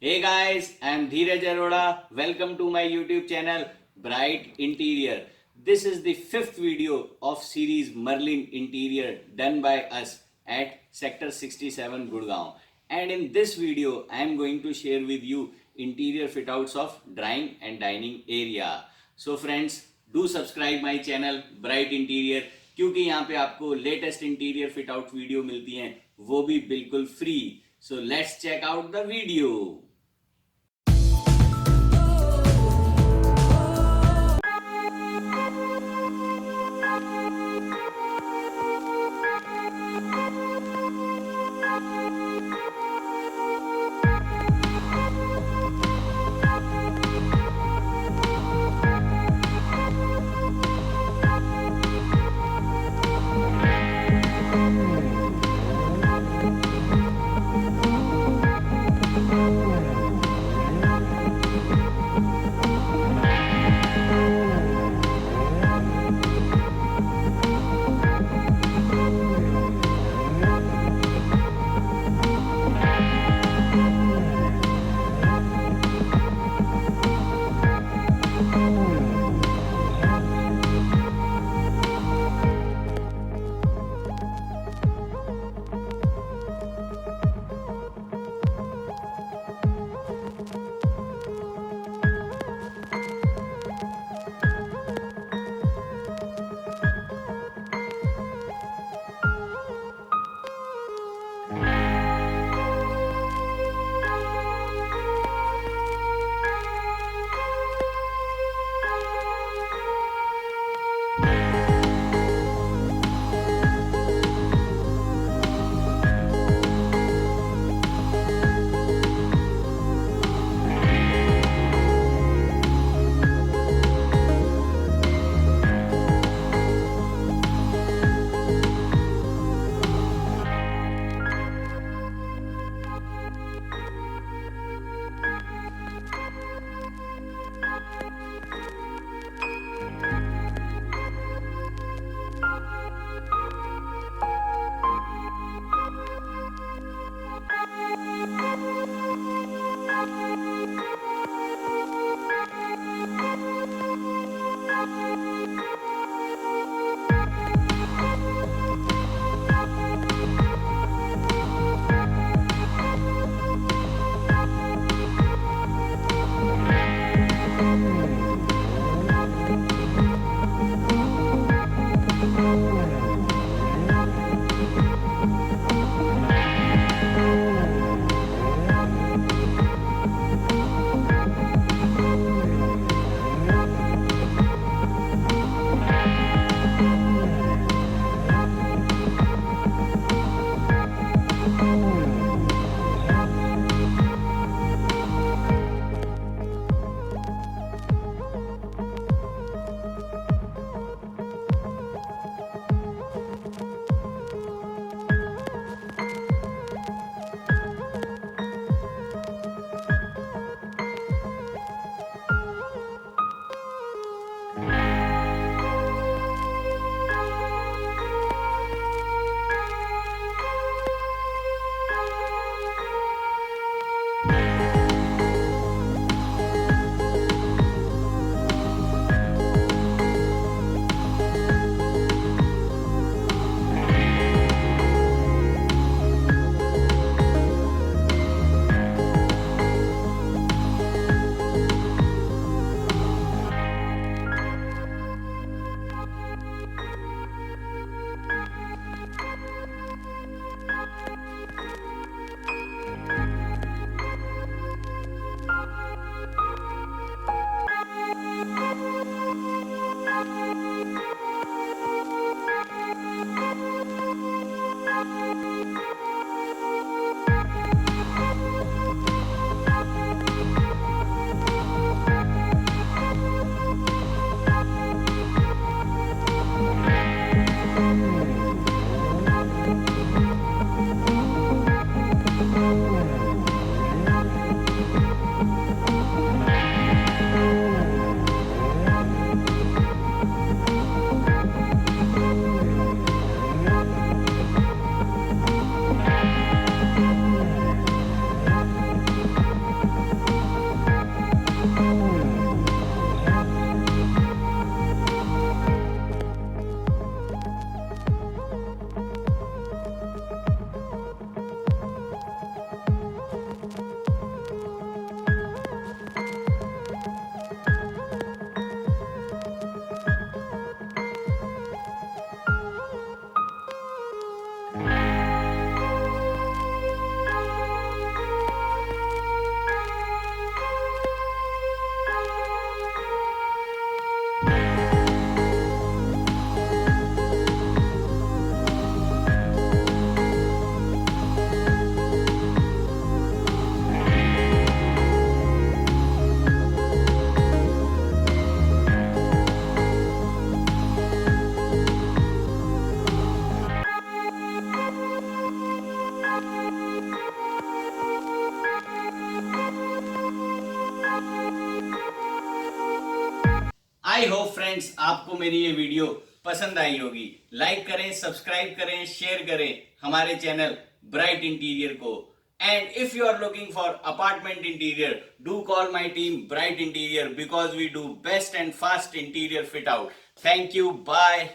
Hey guys, I am Dheeraj Arora. Welcome to my YouTube channel Bright Interior. This is the fifth video of series Merlin Interior done by us at Sector 67 Gurgaon. And in this video, I am going to share with you interior fit outs of drying and dining area. So friends, do subscribe my channel Bright Interior क्योंकि यहाँ पे आपको latest interior fit out video मिलती हैं वो भी बिल्कुल free. So let's check out the video. I hope friends आपको मेरी ये वीडियो पसंद आई होगी। लाइक करें, सब्सक्राइब करें, शेयर करें हमारे चैनल ब्राइट इंटीरियर को। And if you are looking for apartment interior, do call my team Bright Interior because we do best and fast interior fit out. Thank you. Bye.